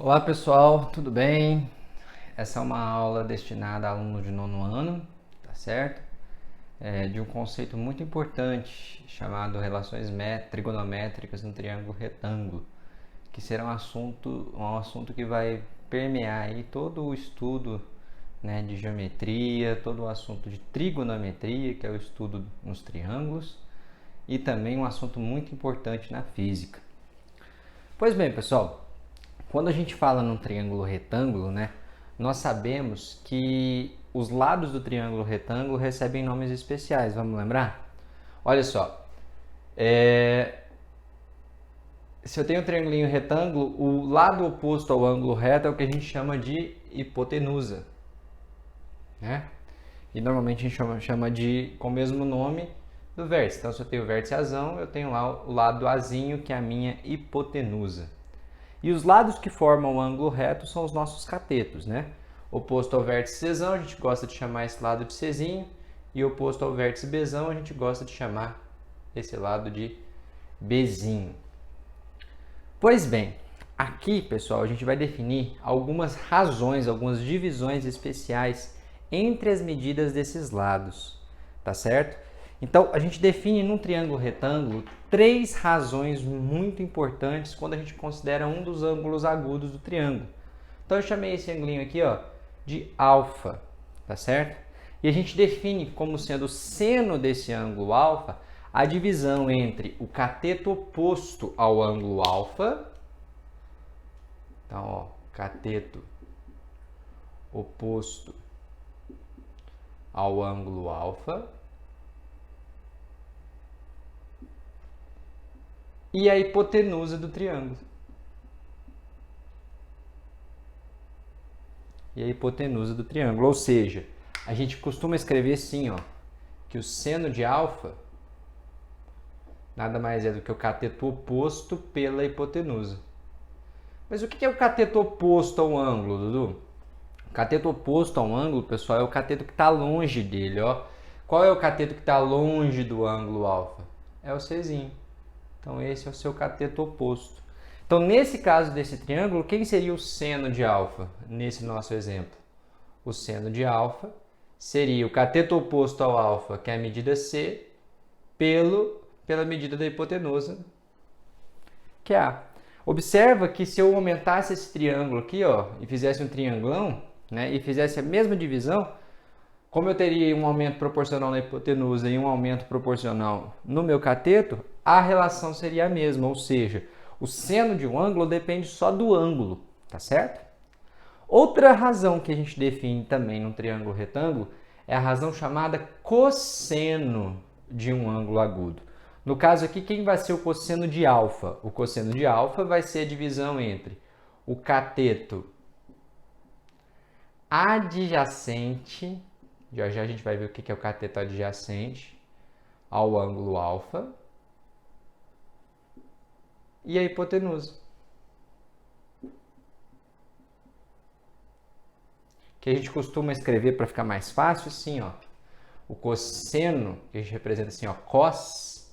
Olá pessoal, tudo bem? Essa é uma aula destinada a alunos de nono ano, tá certo? De um conceito muito importante chamado relações trigonométricas no triângulo retângulo, que será um assunto que vai permear aí todo o estudo, né, de geometria, todo o assunto de trigonometria, que é o estudo nos triângulos, e também um assunto muito importante na física. Pois bem, pessoal, quando a gente fala num triângulo retângulo, né, nós sabemos que os lados do triângulo retângulo recebem nomes especiais, vamos lembrar? Olha só, se eu tenho um triangulinho retângulo, o lado oposto ao ângulo reto é o que a gente chama de hipotenusa, né? E normalmente a gente chama de com o mesmo nome do vértice. Então, se eu tenho o vértice azão, eu tenho lá o lado azinho, que é a minha hipotenusa. E os lados que formam o ângulo reto são os nossos catetos, né? Oposto ao vértice Czão, a gente gosta de chamar esse lado de Czinho, e oposto ao vértice Bzão, a gente gosta de chamar esse lado de Bzinho. Pois bem, aqui, pessoal, a gente vai definir algumas razões, algumas divisões especiais entre as medidas desses lados, tá certo? Então, a gente define num triângulo retângulo três razões muito importantes quando a gente considera um dos ângulos agudos do triângulo. Então, eu chamei esse ângulo aqui, ó, de alfa, tá certo? E a gente define como sendo o seno desse ângulo alfa a divisão entre o cateto oposto ao ângulo alfa. Então, ó, cateto oposto ao ângulo alfa e a hipotenusa do triângulo. E a hipotenusa do triângulo, ou seja, a gente costuma escrever assim, ó, que o seno de alfa nada mais é do que o cateto oposto pela hipotenusa. Mas o que é o cateto oposto ao ângulo, Dudu? O cateto oposto ao ângulo, pessoal, é o cateto que está longe dele, ó. Qual é o cateto que está longe do ângulo alfa? É o Czinho. Então, esse é o seu cateto oposto. Então, nesse caso desse triângulo, quem seria o seno de alfa, nesse nosso exemplo? O seno de alfa seria o cateto oposto ao alfa, que é a medida C, pela medida da hipotenusa, que é A. Observa que se eu aumentasse esse triângulo aqui, ó, e fizesse um triangulão, né, e fizesse a mesma divisão, como eu teria um aumento proporcional na hipotenusa e um aumento proporcional no meu cateto, a relação seria a mesma, ou seja, o seno de um ângulo depende só do ângulo, tá certo? Outra razão que a gente define também no triângulo retângulo é a razão chamada cosseno de um ângulo agudo. No caso aqui, quem vai ser o cosseno de alfa? O cosseno de alfa vai ser a divisão entre o cateto adjacente, já já a gente vai ver o que é o cateto adjacente ao ângulo alfa, e a hipotenusa, que a gente costuma escrever para ficar mais fácil assim, ó. O cosseno, que a gente representa assim, ó, cos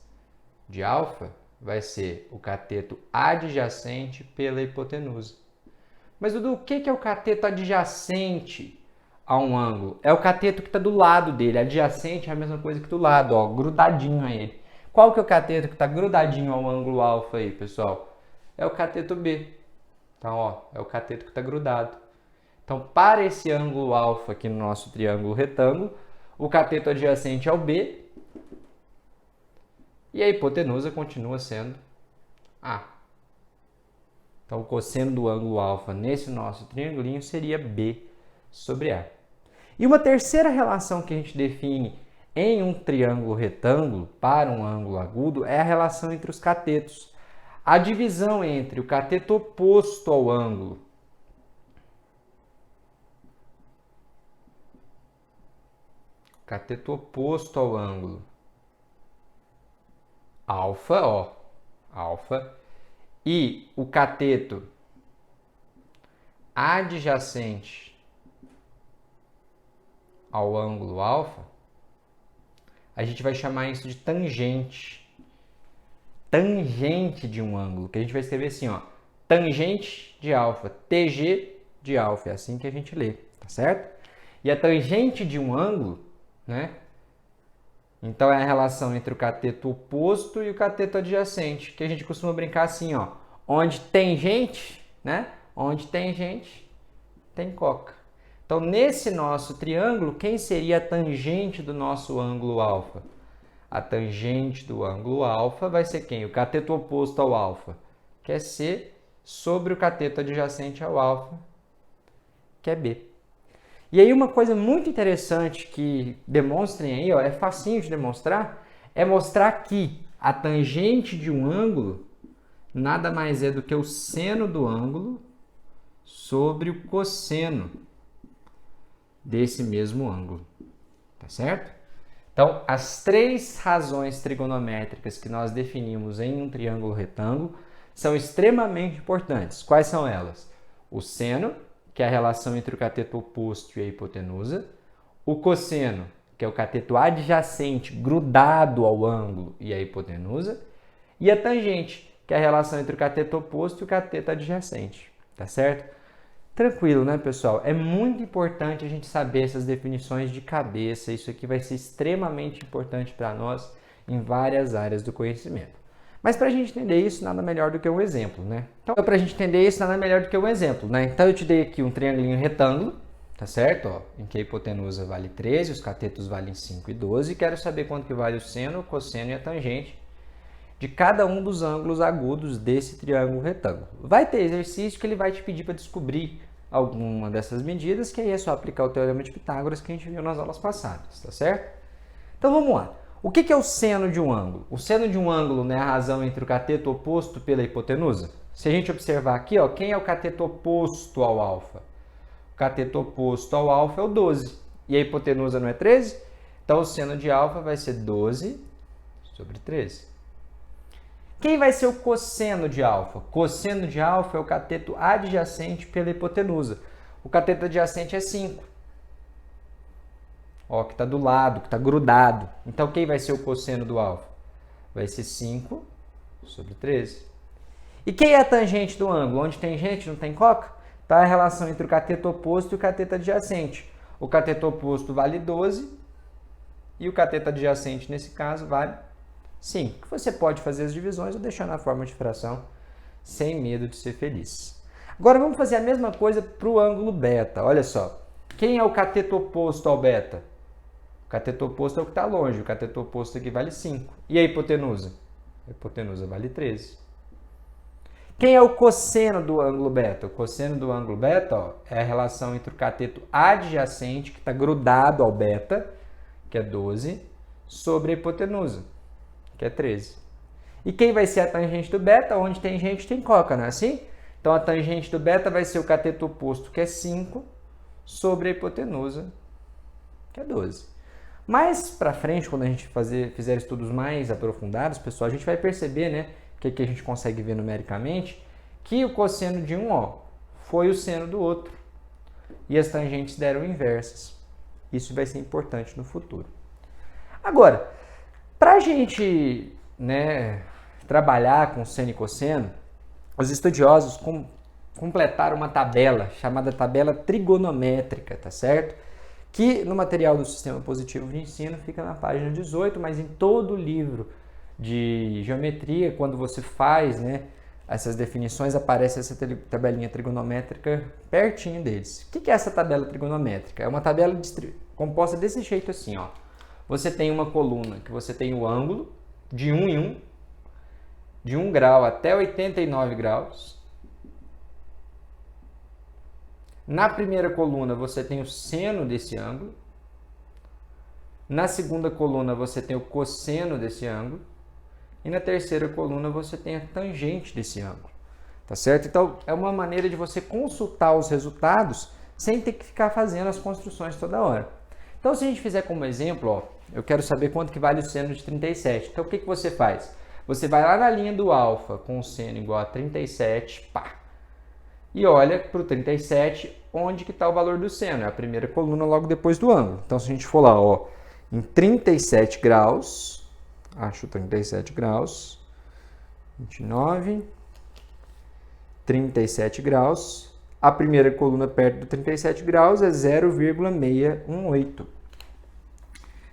de alfa, vai ser o cateto adjacente pela hipotenusa. Mas, Dudu, o que é o cateto adjacente a um ângulo? É o cateto que está do lado dele. Adjacente é a mesma coisa que do lado, ó, grudadinho a ele. Qual que é o cateto que está grudadinho ao ângulo alfa aí, pessoal? É o cateto B. Então, ó, é o cateto que está grudado. Então, para esse ângulo alfa aqui no nosso triângulo retângulo, o cateto adjacente é o B e a hipotenusa continua sendo A. Então, o cosseno do ângulo alfa nesse nosso triangulinho seria B sobre A. E uma terceira relação que a gente define em um triângulo retângulo para um ângulo agudo é a relação entre os catetos. A divisão entre o cateto oposto ao ângulo alfa, ó, alfa, e o cateto adjacente ao ângulo alfa, a gente vai chamar isso de tangente. Tangente de um ângulo, que a gente vai escrever assim, ó, tangente de alfa, TG de alfa, é assim que a gente lê, tá certo? E a tangente de um ângulo, né? Então é a relação entre o cateto oposto e o cateto adjacente, que a gente costuma brincar assim, ó, onde tem gente, né? Onde tem gente, tem coca. Então nesse nosso triângulo, quem seria a tangente do nosso ângulo alfa? A tangente do ângulo alfa vai ser quem? O cateto oposto ao alfa, que é C, sobre o cateto adjacente ao alfa, que é B. E aí uma coisa muito interessante que demonstrem aí, ó, é facinho de demonstrar, é mostrar que a tangente de um ângulo nada mais é do que o seno do ângulo sobre o cosseno desse mesmo ângulo, tá certo? Então, as três razões trigonométricas que nós definimos em um triângulo retângulo são extremamente importantes. Quais são elas? O seno, que é a relação entre o cateto oposto e a hipotenusa, o cosseno, que é o cateto adjacente grudado ao ângulo e a hipotenusa, e a tangente, que é a relação entre o cateto oposto e o cateto adjacente, tá certo? Tranquilo, né, pessoal? É muito importante a gente saber essas definições de cabeça, isso aqui vai ser extremamente importante para nós em várias áreas do conhecimento. Mas para a gente entender isso, nada melhor do que um exemplo, né? Então, para a gente entender isso, nada melhor do que um exemplo, né? Então, eu te dei aqui um triângulo retângulo, tá certo? Ó, em que a hipotenusa vale 13, os catetos valem 5 e 12. E quero saber quanto que vale o seno, o cosseno e a tangente de cada um dos ângulos agudos desse triângulo retângulo. Vai ter exercício que ele vai te pedir para descobrir alguma dessas medidas, que aí é só aplicar o teorema de Pitágoras que a gente viu nas aulas passadas, tá certo? Então, vamos lá. O que é o seno de um ângulo? O seno de um ângulo, né, é a razão entre o cateto oposto pela hipotenusa. Se a gente observar aqui, ó, quem é o cateto oposto ao alfa? O cateto oposto ao alfa é o 12. E a hipotenusa não é 13? Então, o seno de alfa vai ser 12 sobre 13. Quem vai ser o cosseno de alfa? Cosseno de alfa é o cateto adjacente pela hipotenusa. O cateto adjacente é 5. Ó, que está do lado, que está grudado. Então, quem vai ser o cosseno do alfa? Vai ser 5 sobre 13. E quem é a tangente do ângulo? Onde tem gente, não tem coca? Está a relação entre o cateto oposto e o cateto adjacente. O cateto oposto vale 12 e o cateto adjacente, nesse caso, vale 5. Você pode fazer as divisões ou deixar na forma de fração, sem medo de ser feliz. Agora, vamos fazer a mesma coisa para o ângulo beta. Olha só. Quem é o cateto oposto ao beta? O cateto oposto é o que está longe. O cateto oposto aqui vale 5. E a hipotenusa? A hipotenusa vale 13. Quem é o cosseno do ângulo beta? O cosseno do ângulo beta, ó, é a relação entre o cateto adjacente, que está grudado ao beta, que é 12, sobre a hipotenusa, que é 13. E quem vai ser a tangente do beta? Onde tem gente, tem coca, não é assim? Então, a tangente do beta vai ser o cateto oposto, que é 5, sobre a hipotenusa, que é 12. Mais para frente, quando a gente fizer estudos mais aprofundados, pessoal, a gente vai perceber, né, que aqui a gente consegue ver numericamente, que o cosseno de um, ó, foi o seno do outro. E as tangentes deram inversas. Isso vai ser importante no futuro. Agora, para a gente, né, trabalhar com seno e cosseno, os estudiosos completaram uma tabela chamada tabela trigonométrica, tá certo? Que no material do Sistema Positivo de Ensino fica na página 18, mas em todo o livro de geometria, quando você faz, né, essas definições, aparece essa tabelinha trigonométrica pertinho deles. O que é essa tabela trigonométrica? É uma tabela composta desse jeito assim, ó. Você tem uma coluna que você tem o ângulo de 1 em 1, de 1 grau até 89 graus. Na primeira coluna você tem o seno desse ângulo. Na segunda coluna você tem o cosseno desse ângulo. E na terceira coluna você tem a tangente desse ângulo. Tá certo? Então, é uma maneira de você consultar os resultados sem ter que ficar fazendo as construções toda hora. Então, se a gente fizer como exemplo, ó, eu quero saber quanto que vale o seno de 37. Então, o que você faz? Você vai lá na linha do alfa com o seno igual a 37, pá, e olha para o 37, onde que está o valor do seno. É a primeira coluna logo depois do ângulo. Então, se a gente for lá, ó, em 37 graus, acho 37 graus, 29, 37 graus. A primeira coluna perto do 37 graus é 0,618.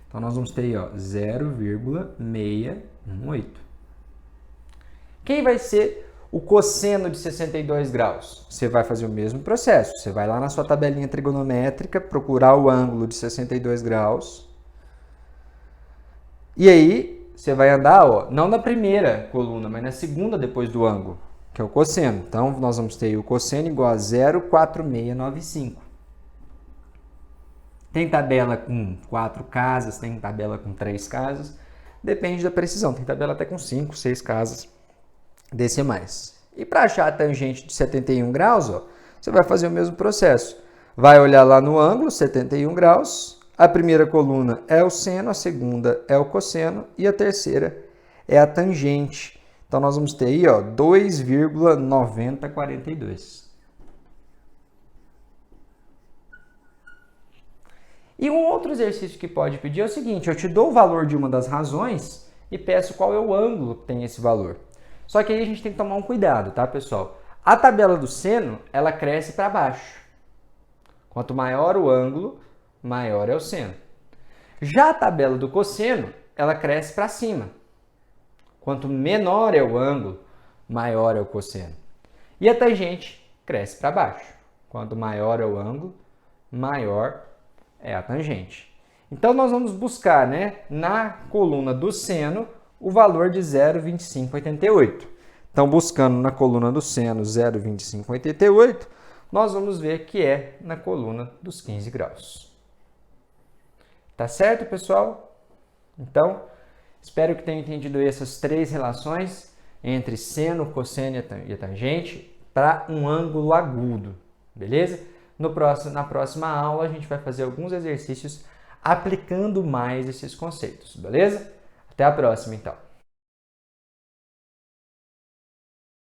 Então, nós vamos ter aí, ó, 0,618. Quem vai ser o cosseno de 62 graus? Você vai fazer o mesmo processo. Você vai lá na sua tabelinha trigonométrica, procurar o ângulo de 62 graus. E aí, você vai andar, ó, não na primeira coluna, mas na segunda depois do ângulo, que é o cosseno. Então, nós vamos ter o cosseno igual a 0,4695. Tem tabela com 4 casas, tem tabela com 3 casas. Depende da precisão. Tem tabela até com 5, 6 casas decimais. E para achar a tangente de 71 graus, ó, você vai fazer o mesmo processo. Vai olhar lá no ângulo, 71 graus. A primeira coluna é o seno, a segunda é o cosseno e a terceira é a tangente. Então, nós vamos ter aí, ó, 2,9042. E um outro exercício que pode pedir é o seguinte: eu te dou o valor de uma das razões e peço qual é o ângulo que tem esse valor. Só que aí a gente tem que tomar um cuidado, tá, pessoal? A tabela do seno, ela cresce para baixo. Quanto maior o ângulo, maior é o seno. Já a tabela do cosseno, ela cresce para cima. Quanto menor é o ângulo, maior é o cosseno. E a tangente cresce para baixo. Quanto maior é o ângulo, maior é a tangente. Então, nós vamos buscar, né, na coluna do seno o valor de 0,2588. Então, buscando na coluna do seno 0,2588, nós vamos ver que é na coluna dos 15 graus. Tá certo, pessoal? Então, espero que tenham entendido essas 3 relações entre seno, cosseno e a tangente para um ângulo agudo, beleza? Na próxima aula, a gente vai fazer alguns exercícios aplicando mais esses conceitos, beleza? Até a próxima, então.